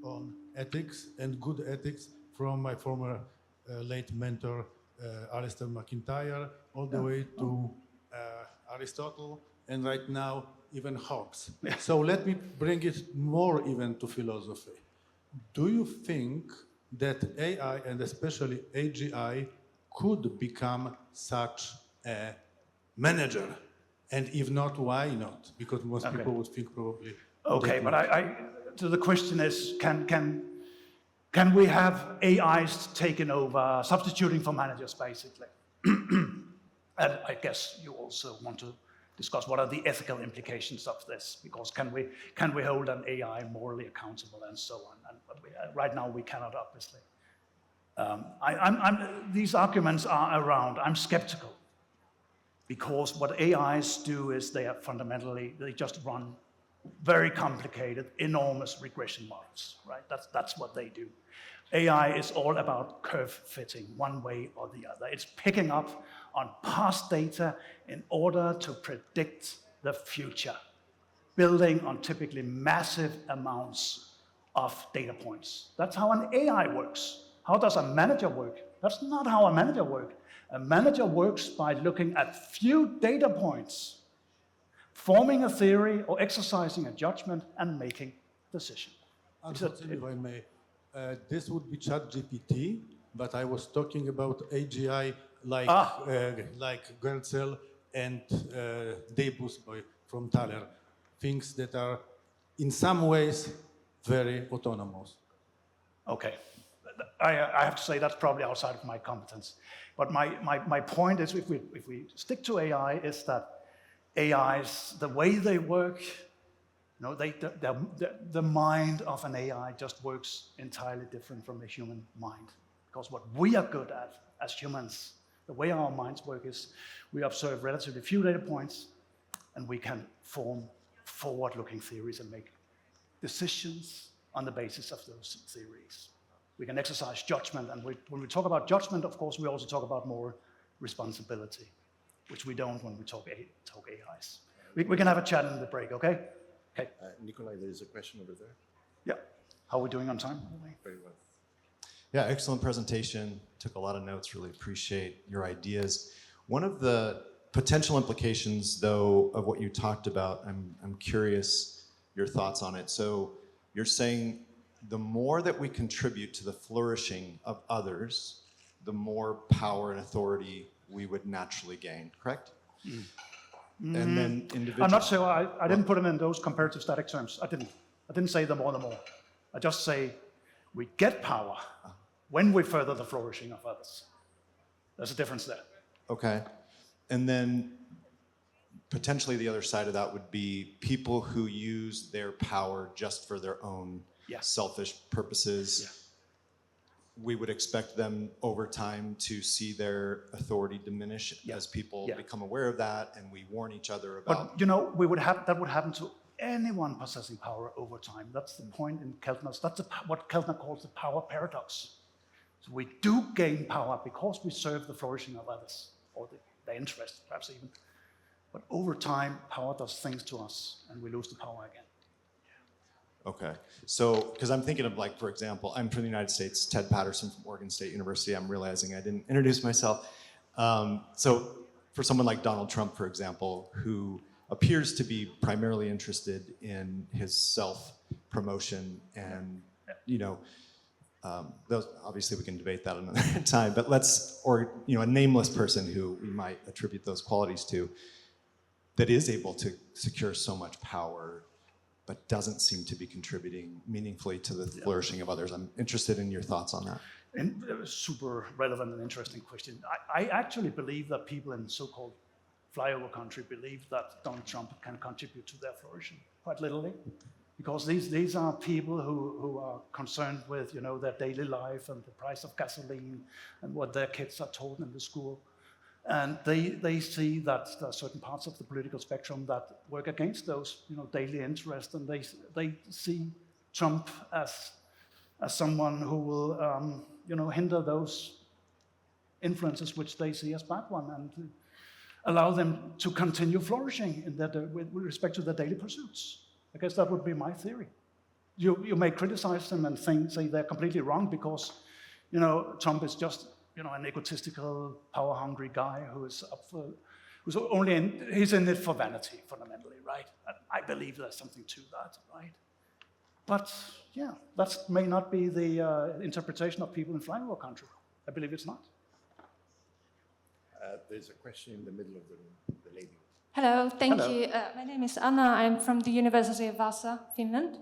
on ethics and good ethics from my former late mentor, Alistair McIntyre, all the way to Aristotle, and right now even Hobbes. So let me bring it more even to philosophy. Do you think that AI and especially AGI could become such a manager? And if not, why not? Because most people would think probably. Okay, but so the question is, can we have AIs taking over, substituting for managers, basically? And I guess you also want to discuss what are the ethical implications of this, because can we hold an AI morally accountable and so on? And right now we cannot, obviously. These arguments are around. I'm skeptical, because what AIs do is they just run very complicated, enormous regression models, right? That's what they do. AI is all about curve fitting one way or the other. It's picking up on past data in order to predict the future, building on typically massive amounts of data points. That's how an AI works. How does a manager work? That's not how a manager works. A manager works by looking at few data points, forming a theory or exercising a judgment and making decisions. Unfortunately, if I may, this would be ChatGPT, but I was talking about AGI like Gerzel and Debus from Thaler, things that are in some ways very autonomous. Okay. I have to say that's probably outside of my competence. But my point is, if we stick to AI, is that AIs, the way they work, you know, the mind of an AI just works entirely different from the human mind. Because what we are good at as humans, the way our minds work is we observe relatively few data points and we can form forward-looking theories and make decisions on the basis of those theories. We can exercise judgment, and when we talk about judgment, of course, we also talk about more responsibility, which we don't when we talk AIs. We can have a chat in the break, okay? Okay. Nicolai, there is a question over there. Yeah. How are we doing on time? Very well. Yeah, excellent presentation. Took a lot of notes, really appreciate your ideas. One of the potential implications, though, of what you talked about, I'm curious your thoughts on it. So you're saying the more that we contribute to the flourishing of others, the more power and authority we would naturally gain, correct? And then individual. I'm not sure. I didn't put them in those comparative static terms. I didn't say the more. I just say we get power when we further the flourishing of others. There's a difference there. Okay. And then potentially the other side of that would be people who use their power just for their own selfish purposes. We would expect them over time to see their authority diminish as people become aware of that, and we warn each other about. But you know, that would happen to anyone possessing power over time. That's the point in Keltner's. That's what Keltner calls the power paradox. So we do gain power because we serve the flourishing of others, or their interests, perhaps even. But over time, power does things to us, and we lose the power again. Okay, so, because I'm thinking of, like, for example, I'm from the United States, Ted Patterson from Oregon State University. I'm realizing I didn't introduce myself. So for someone like Donald Trump, for example, who appears to be primarily interested in his self-promotion and, you know, those, obviously we can debate that another time, but a nameless person who we might attribute those qualities to, that is able to secure so much power, but doesn't seem to be contributing meaningfully to the flourishing of others. I'm interested in your thoughts on that. And super relevant and interesting question. I actually believe that people in so-called flyover country believe that Donald Trump can contribute to their flourishing, quite literally. Because these are people who are concerned with, you know, their daily life and the price of gasoline and what their kids are taught in the school. And they see that there are certain parts of the political spectrum that work against those, you know, daily interests, and they see Trump as someone who will, you know, hinder those influences which they see as bad one, and allow them to continue flourishing in with respect to their daily pursuits. I guess that would be my theory. You may criticize them and say they're completely wrong because, you know, Trump is just, you know, an egotistical, power-hungry guy he's in it for vanity, fundamentally, right? And I believe there's something to that, right? But yeah, that may not be the interpretation of people in flyover country. I believe it's not. There's a question in the middle of the room, the lady. Hello, thank you. My name is Anna. I'm from the University of Vasa, Finland.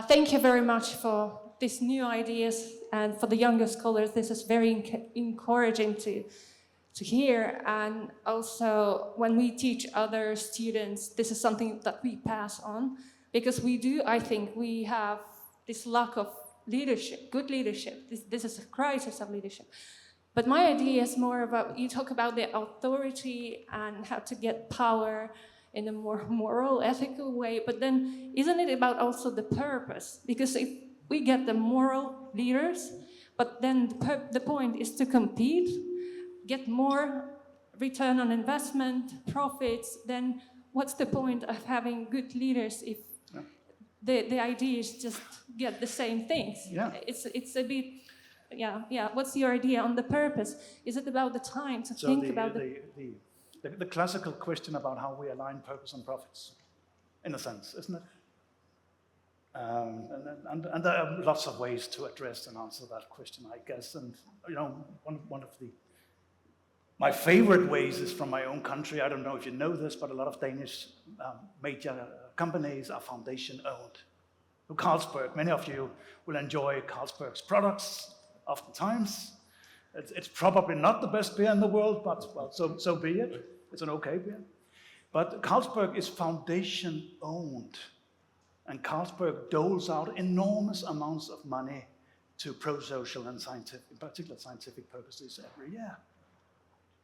Thank you very much for these new ideas, and for the younger scholars, this is very encouraging to hear. And also, when we teach other students, this is something that we pass on, because I think we have this lack of leadership, good leadership. This is a crisis of leadership. But my idea is more about, you talk about the authority and how to get power in a more moral, ethical way, but then isn't it about also the purpose? Because if we get the moral leaders, but then the point is to compete, get more return on investment, profits, then what's the point of having good leaders if the ideas just get the same things. Yeah. It's a bit, yeah. What's your idea on the purpose? Is it about the time to So think about the classical question about how we align purpose and profits, in a sense, isn't it? And there are lots of ways to address and answer that question, I guess. And one of my favorite ways is from my own country. I don't know if you know this, but a lot of Danish major companies are foundation-owned. So Carlsberg, many of you will enjoy Carlsberg's products oftentimes. It's probably not the best beer in the world, but well, so be it. It's an okay beer. But Carlsberg is foundation-owned. And Carlsberg doles out enormous amounts of money to pro-social and scientific, in particular scientific purposes every year.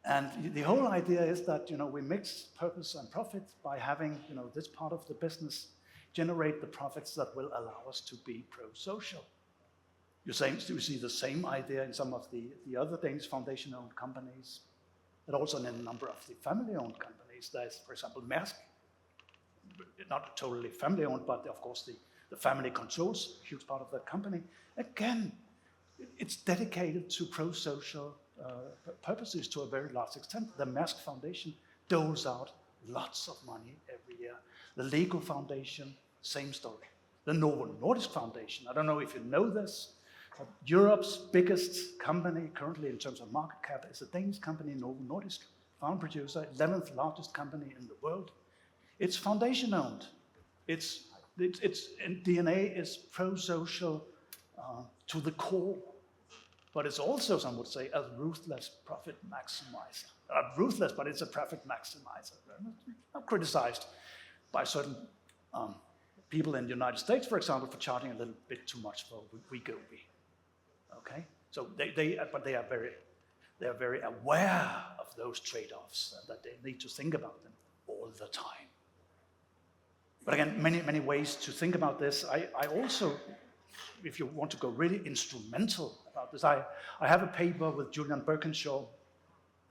And the whole idea is that we mix purpose and profit by having this part of the business generate the profits that will allow us to be pro-social. You see the same idea in some of the other Danish foundation-owned companies, but also in a number of the family-owned companies. There's, for example, Maersk. Not totally family-owned, but of course the family controls a huge part of that company. Again, it's dedicated to pro-social purposes to a very large extent. The Maersk Foundation doles out lots of money every year. The Lego Foundation, same story. The Novo Nordisk Foundation, I don't know if you know this, but Europe's biggest company currently in terms of market cap is a Danish company, Novo Nordisk, farm producer, 11th largest company in the world. It's foundation-owned. Its DNA is pro-social to the core, but it's also, some would say, a ruthless profit maximizer. Not ruthless, but it's a profit maximizer. Not criticized by certain people in the United States, for example, for charging a little bit too much for Wegovy. Okay, so they are very aware of those trade-offs and that they need to think about them all the time. But again, many ways to think about this. I also, if you want to go really instrumental about this, I have a paper with Julian Birkinshaw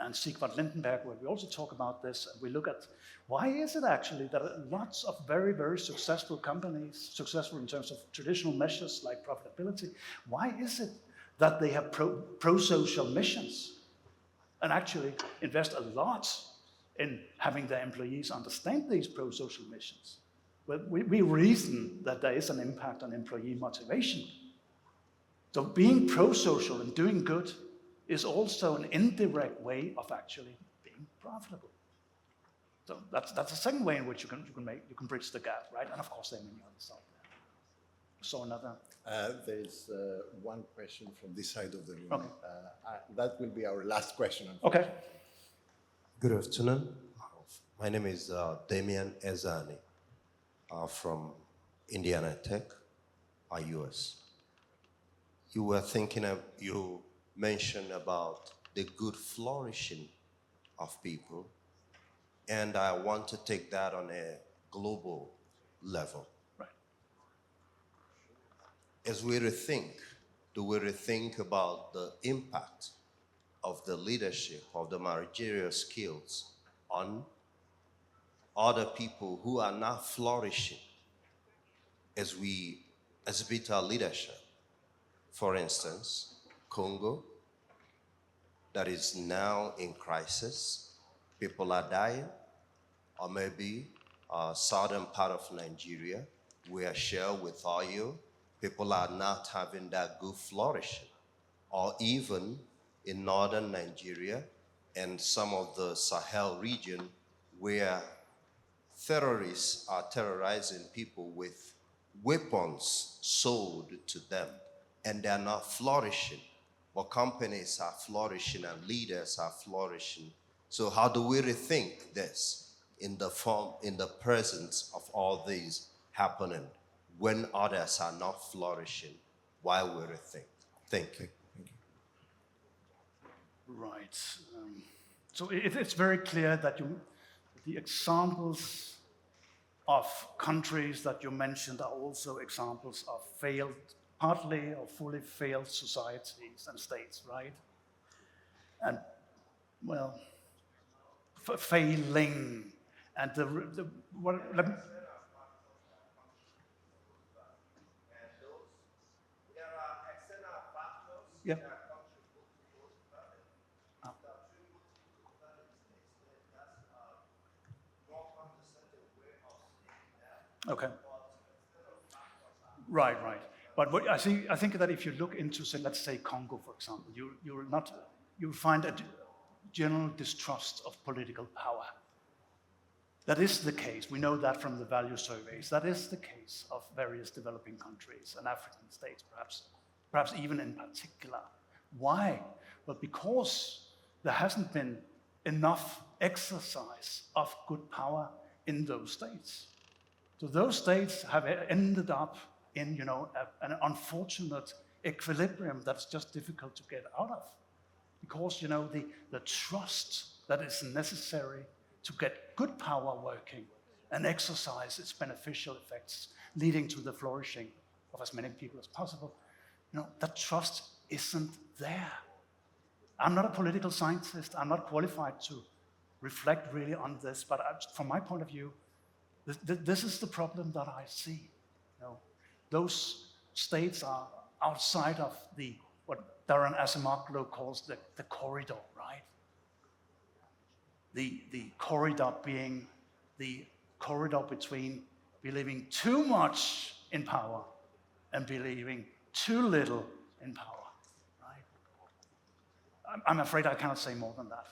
and Sigvard Lindenberg where we also talk about this, and we look at why is it actually that lots of very, very successful companies, successful in terms of traditional measures like profitability, why is it that they have pro-social missions and actually invest a lot in having their employees understand these pro-social missions? Well, we reason that there is an impact on employee motivation. So being pro-social and doing good is also an indirect way of actually being profitable. So that's the second way in which you can bridge the gap, right? And of course there are many others out there. So another. There's one question from this side of the room. Okay. That will be our last question. Okay. Good afternoon. My name is Damian Ezani from Indiana Tech, US. You mentioned about the good flourishing of people, and I want to take that on a global level. Right. As we rethink about the impact of the leadership, of the managerial skills on other people who are not flourishing as we exhibit our leadership? For instance, Congo, that is now in crisis, people are dying, or maybe southern part of Nigeria, we are share with oil, people are not having that good flourishing, or even in northern Nigeria and some of the Sahel region where terrorists are terrorizing people with weapons sold to them, and they're not flourishing, but companies are flourishing and leaders are flourishing. So how do we rethink this in the presence of all these happening when others are not flourishing? Why we rethink? Thank you. Right. So it's very clear that the examples of countries that you mentioned are also examples of failed, partly or fully failed societies and states, right? And, well, failing. And Yeah. Okay. Right. But what I think that if you look into, say, let's say Congo, for example, you'll find a general distrust of political power. That is the case. We know that from the value surveys. That is the case of various developing countries and African states, perhaps even in particular. Why? Well, because there hasn't been enough exercise of good power in those states. So those states have ended up in, an unfortunate equilibrium that's just difficult to get out of, because, the trust that is necessary to get good power working and exercise its beneficial effects, leading to the flourishing of as many people as possible, that trust isn't there. I'm not a political scientist. I'm not qualified to reflect really on this, but from my point of view, this is the problem that I see. Those states are outside of what Darren Acemoglu calls the corridor, right? The corridor being the corridor between believing too much in power and believing too little in power, right? I'm afraid I cannot say more than that.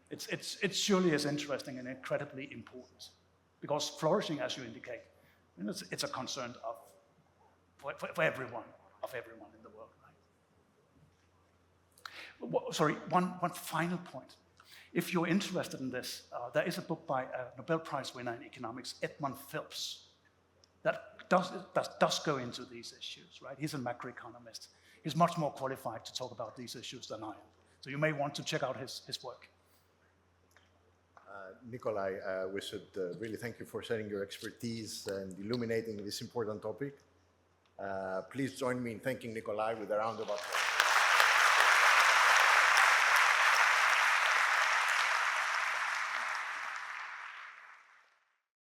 It's surely as interesting and incredibly important, because flourishing, as you indicate, it's a concern for everyone in the world, right? Sorry, one final point. If you're interested in this, there is a book by a Nobel Prize winner in economics, Edmund Phelps, that does go into these issues, right? He's a macroeconomist. He's much more qualified to talk about these issues than I am. So you may want to check out his work. Nicolai, we should really thank you for sharing your expertise and illuminating this important topic. Please join me in thanking Nicolai with a round of applause.